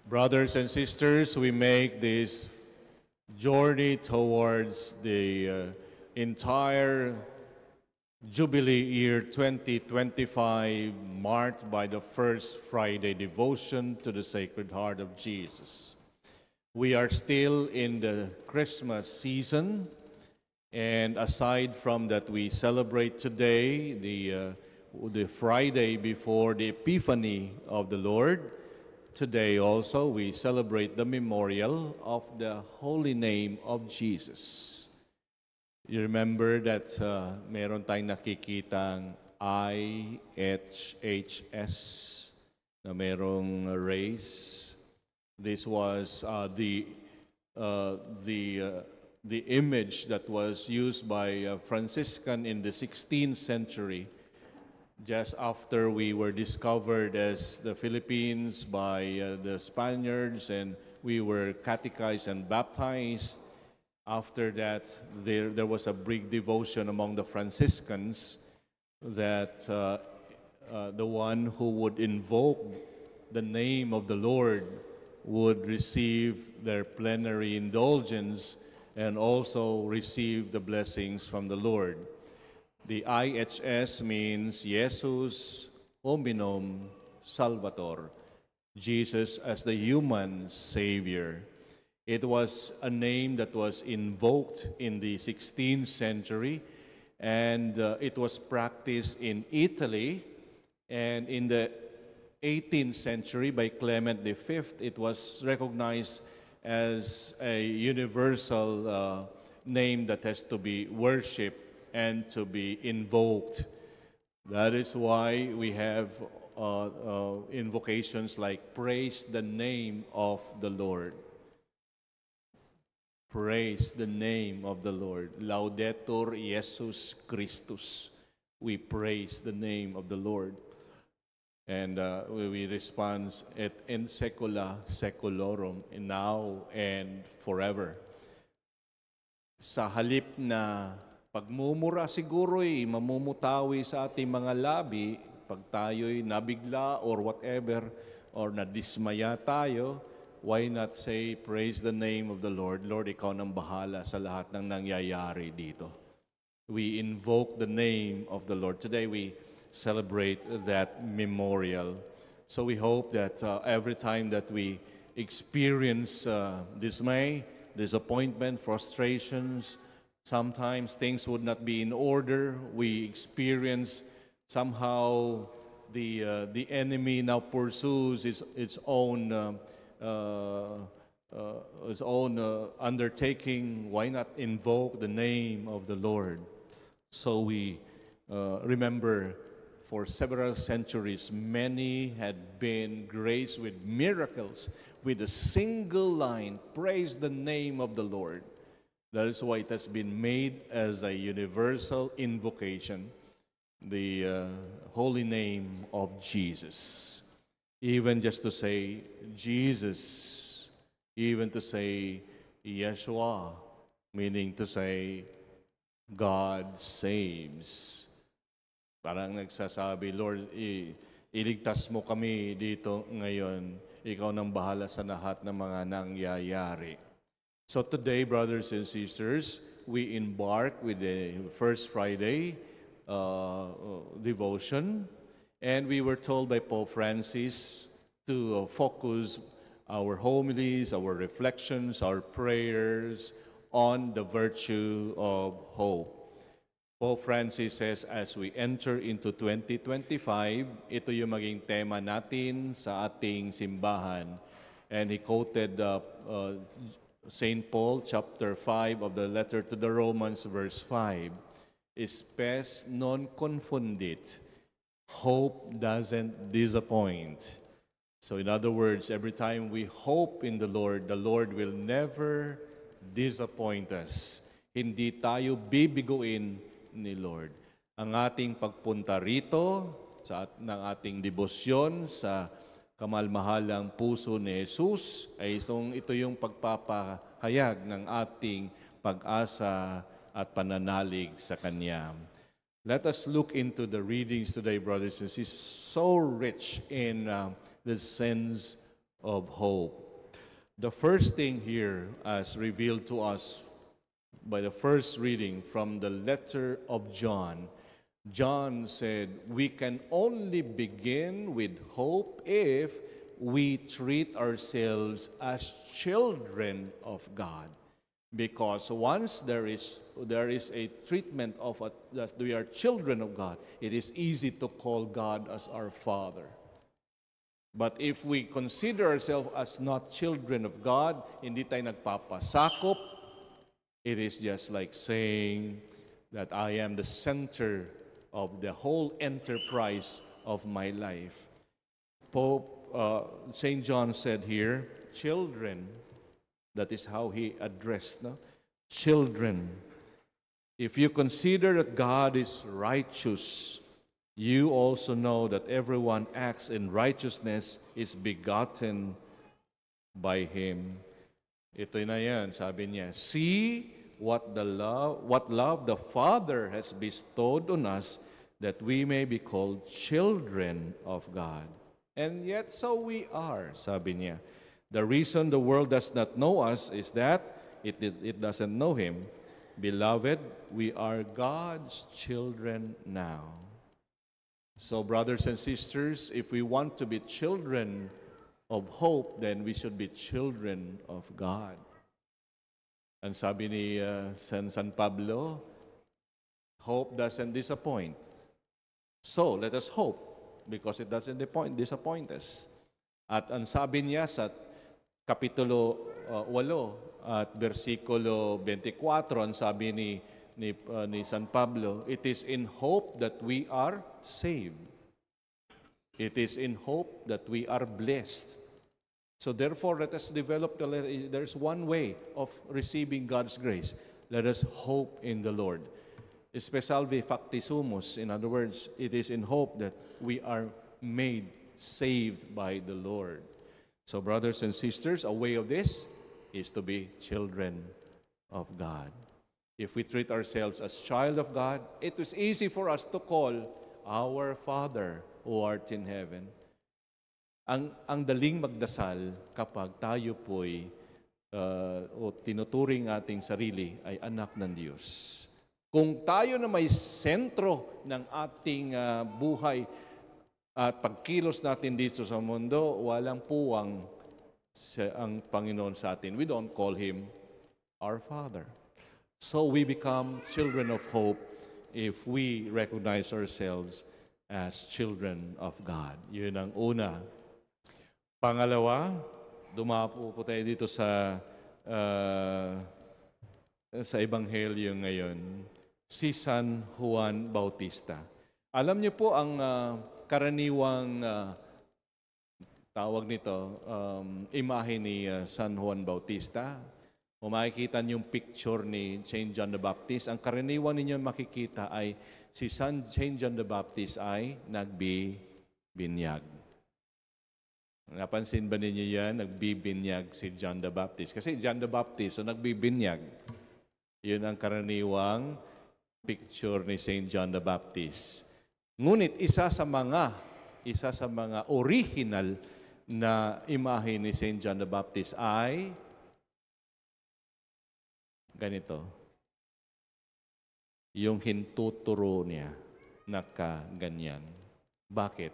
Brothers and sisters, we make this journey towards the entire Jubilee year 2025, marked by the First Friday devotion to the Sacred Heart of Jesus. We are still in the Christmas season, and aside from that, we celebrate today the Friday before the Epiphany of the Lord. Today also, we celebrate the memorial of the Holy Name of Jesus. You remember that meron tayong nakikitang IHHS na merong race. This was the image that was used by Franciscan in the 16th century, just after we were discovered as the Philippines by the Spaniards, and we were catechized and baptized. After that, there was a big devotion among the Franciscans that the one who would invoke the name of the Lord would receive their plenary indulgence and also receive the blessings from the Lord. The IHS means Jesus Hominum Salvator, Jesus as the human Savior. It was a name that was invoked in the 16th century, and it was practiced in Italy, and in the 18th century by Clement V, it was recognized as a universal name that has to be worshipped and to be invoked. That is why we have invocations like praise the name of the Lord. Praise the name of the Lord. Laudetur Jesus Christus. We praise the name of the Lord. And we respond et in secula seculorum, now and forever. Sa halip na pagmumura siguro'y mamumutawi sa ating mga labi pag tayo'y nabigla or whatever, or nadismaya tayo, why not say, praise the name of the Lord. Lord, ikaw nang bahala sa lahat ng nangyayari dito. We invoke the name of the Lord. Today we celebrate that memorial. So we hope that every time that we experience dismay, disappointment, frustrations, sometimes things would not be in order, we experience somehow the enemy now pursues its own undertaking. Why not invoke the name of the Lord? So we remember for several centuries, many had been graced with miracles with a single line, praise the name of the Lord. That is why it has been made as a universal invocation, the holy name of Jesus. Even just to say Jesus, even to say Yeshua, meaning to say God saves. Parang nagsasabi, Lord, iligtas mo kami dito ngayon. Ikaw nang bahala sa lahat ng mga nangyayari. So today, brothers and sisters, we embark with the First Friday devotion. And we were told by Pope Francis to focus our homilies, our reflections, our prayers on the virtue of hope. Pope Francis says, as we enter into 2025, ito yung maging tema natin sa ating simbahan. And he quoted St. Paul, chapter 5 of the letter to the Romans, verse 5. Spes non confundit. Hope doesn't disappoint. So in other words, every time we hope in the Lord will never disappoint us. Hindi tayo bibiguin ni Lord. Ang ating pagpunta rito ng ating debosyon sa kamalmahalang puso ni Jesus ay ito yung pagpapahayag ng ating pag-asa at pananalig sa Kanya. Let us look into the readings today, brothers and sisters. So rich in the sense of hope. The first thing here, as revealed to us by the first reading from the letter of John, John said, we can only begin with hope if we treat ourselves as children of God. Because once there is a treatment of that we are children of God, it is easy to call God as our Father. But if we consider ourselves as not children of God, hindi tayo nagpapasakop, it is just like saying that I am the center of the whole enterprise of my life. Pope St. John said here, children, that is how he addressed, no? Children. If you consider that God is righteous, you also know that everyone acts in righteousness is begotten by Him. Ito na yan, sabi niya, see what love the Father has bestowed on us, that we may be called children of God. And yet so we are, sabi niya. The reason the world does not know us is that it doesn't know Him. Beloved, we are God's children now. So brothers and sisters, if we want to be children of hope, then we should be children of God. And sabi ni San Pablo, hope doesn't disappoint. So let us hope, because it doesn't disappoint us. At ang sabi niya sa Kapitulo 8 at versikulo 24, ang sabi ni San Pablo, it is in hope that we are saved. It is in hope that we are blessed. So therefore, let us develop, there's one way of receiving God's grace. Let us hope in the Lord. Specialvi facti sumus, in other words, it is in hope that we are made saved by the Lord. So brothers and sisters, a way of this is to be children of God. If we treat ourselves as child of God, it is easy for us to call our Father who art in heaven. Ang daling magdasal kapag tayo po'y o tinuturing ating sarili ay anak ng Diyos. Kung tayo na may sentro ng ating buhay at pagkilos natin dito sa mundo, walang puwang ang Panginoon sa atin. We don't call Him our Father. So we become children of hope if we recognize ourselves as children of God. Yun ang una. Pangalawa, dumapo po tayo dito sa Ebanghelyo ngayon, si San Juan Bautista. Alam niyo po ang karaniwang tawag nito, imahe ni San Juan Bautista. Kung makikita niyo yung picture ni Saint John the Baptist, ang karaniwan ninyo makikita ay si Saint John the Baptist ay nagbibinyag. Napansin ba ninyo yan? Nagbibinyag si John the Baptist. Kasi John the Baptist, so nagbibinyag. Yun ang karaniwang picture ni Saint John the Baptist. Ngunit isa sa mga original na imahe ni Saint John the Baptist ay ganito. Yung hintuturo niya nakaganyan. Bakit?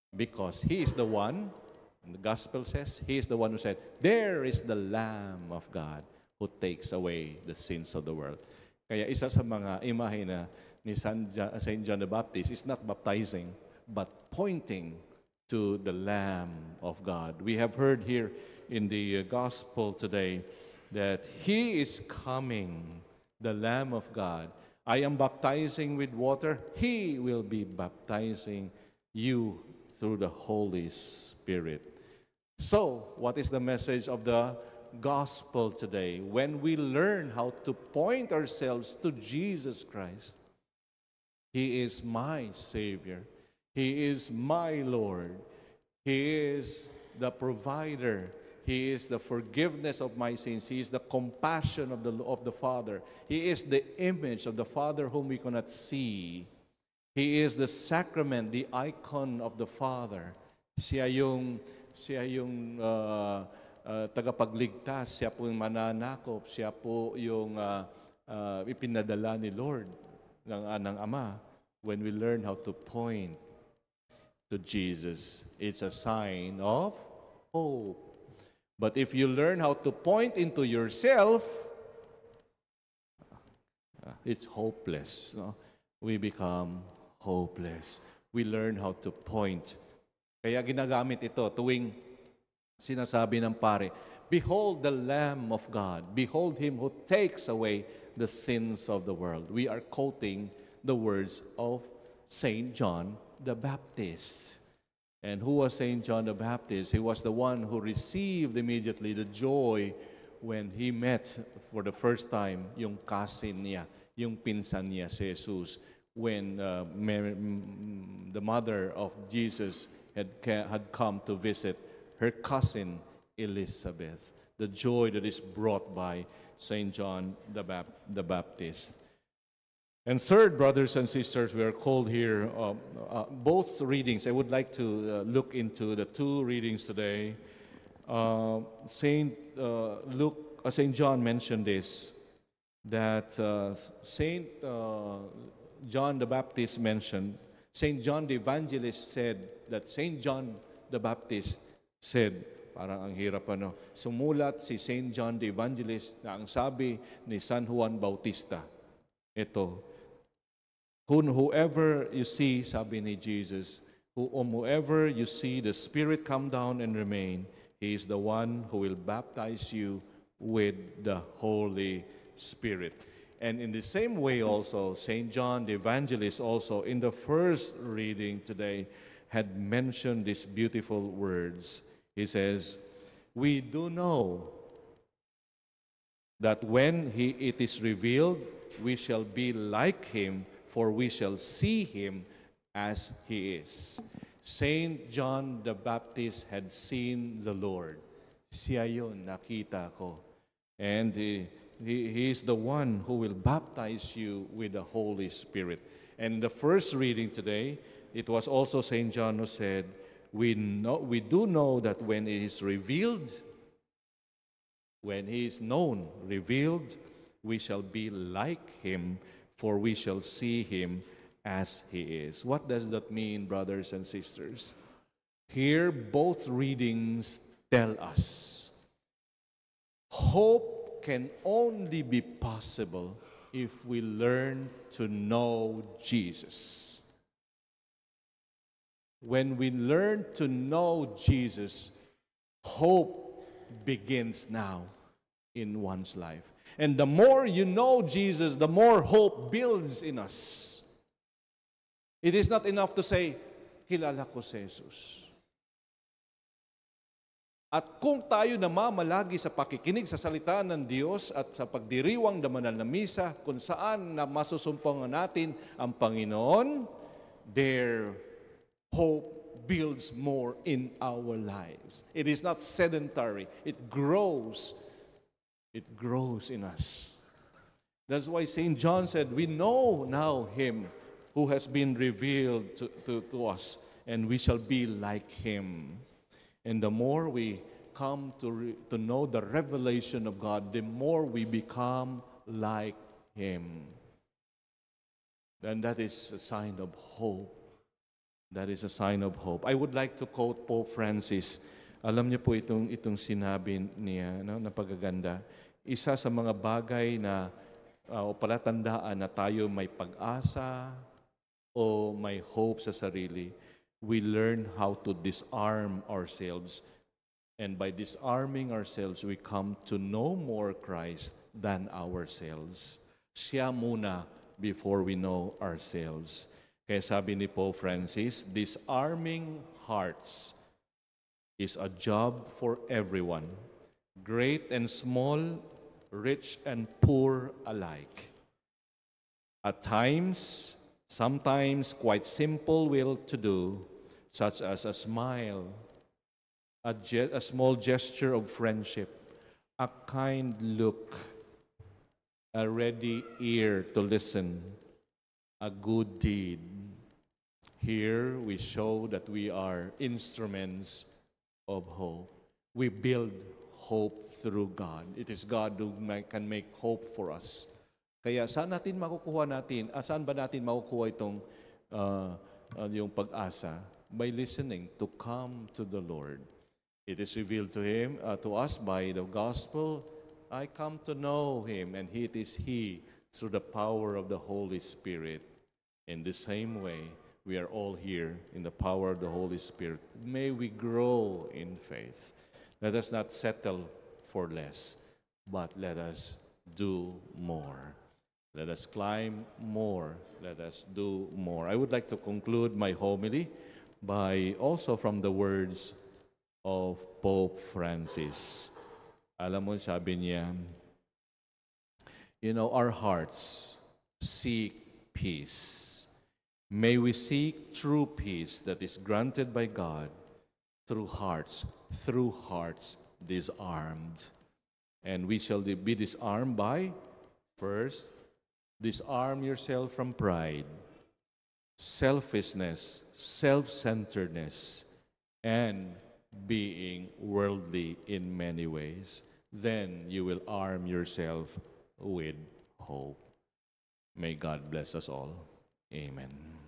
Because he is the one, and the gospel says, he is the one who said, there is the Lamb of God who takes away the sins of the world. Kaya isa sa mga imahe na ni Saint John the Baptist is not baptizing, but pointing to the Lamb of God. We have heard here in the gospel today that He is coming, the Lamb of God. I am baptizing with water. He will be baptizing you through the Holy Spirit. So, what is the message of the gospel today? When we learn how to point ourselves to Jesus Christ, He is my Savior. He is my Lord. He is the provider. He is the forgiveness of my sins. He is the compassion of the Father. He is the image of the Father whom we cannot see. He is the sacrament, the icon of the Father. Siya yung siya yung tagapagligtas, siya po yung mananakop, siya po yung ipinadala ni Lord ng Ama. When we learn how to point to Jesus, it's a sign of hope. But if you learn how to point into yourself, it's hopeless. No? We become hopeless. We learn how to point. Kaya ginagamit ito tuwing sinasabi ng pare, "Behold the Lamb of God. Behold Him who takes away the sins of the world." We are quoting the words of Saint John the Baptist. And who was Saint John the Baptist? He was the one who received immediately the joy when he met for the first time yung cousin niya, yung pinsan niya, si Jesus, when the mother of Jesus had come to visit her cousin Elizabeth. The joy that is brought by Saint John the Baptist. And third, brothers and sisters, we are called here, both readings. I would like to look into the two readings today. Saint John mentioned this, that Saint John the Baptist mentioned, Saint John the Evangelist said that Saint John the Baptist said, parang ang hirap sumulat si Saint John the Evangelist na ang sabi ni San Juan Bautista, ito, whoever you see, sabi ni Jesus, whoever you see the Spirit come down and remain, He is the one who will baptize you with the Holy Spirit. And in the same way also, Saint John the Evangelist also, in the first reading today, had mentioned these beautiful words. He says, "We do know that when it is revealed, we shall be like Him, for we shall see Him as He is." Saint John the Baptist had seen the Lord. Siya yun, nakita ko. And he is the one who will baptize you with the Holy Spirit. And in the first reading today, it was also Saint John who said, we do know that when it is revealed, when He is known, revealed, we shall be like Him, for we shall see Him as He is. What does that mean, brothers and sisters? Here, both readings tell us hope can only be possible if we learn to know Jesus. When we learn to know Jesus, hope begins now in one's life. And the more you know Jesus, the more hope builds in us. It is not enough to say, kilala ko si Jesus. At kung tayo namamalagi sa pakikinig sa salita ng Diyos at sa pagdiriwang damanal na misa, kung saan na masusumpungan natin ang Panginoon, their hope builds more in our lives. It is not sedentary. It grows. It grows in us. That's why St. John said, we know now Him who has been revealed to us, and we shall be like Him. And the more we come to know the revelation of God, the more we become like Him. Then that is a sign of hope. That is a sign of hope. I would like to quote Pope Francis. Alam niyo po itong sinabi niya, na pagaganda. Isa sa mga bagay na o palatandaan na tayo may pag-asa o may hope sa sarili, we learn how to disarm ourselves. And by disarming ourselves, we come to know more Christ than ourselves. Siya muna before we know ourselves. Kaya sabi ni Pope Francis, disarming hearts is a job for everyone, great and small, rich and poor alike. At times, sometimes quite simple will to do, such as a smile, a small gesture of friendship, a kind look, a ready ear to listen, a good deed. Here we show that we are instruments of hope. We build hope through God. It is God who can make hope for us. Kaya saan ba natin makukuha itong yung pag-asa? By listening, to come to the Lord. It is revealed to us by the gospel. I come to know Him, and it is He through the power of the Holy Spirit. In the same way, we are all here in the power of the Holy Spirit. May we grow in faith. Let us not settle for less, but let us do more. Let us climb more. Let us do more. I would like to conclude my homily by also from the words of Pope Francis. Alam mo, sabi niya, our hearts seek peace. May we seek true peace that is granted by God through hearts disarmed. And we shall be disarmed by, first, disarm yourself from pride, selfishness, self-centeredness, and being worldly in many ways. Then you will arm yourself with hope. May God bless us all. Amen.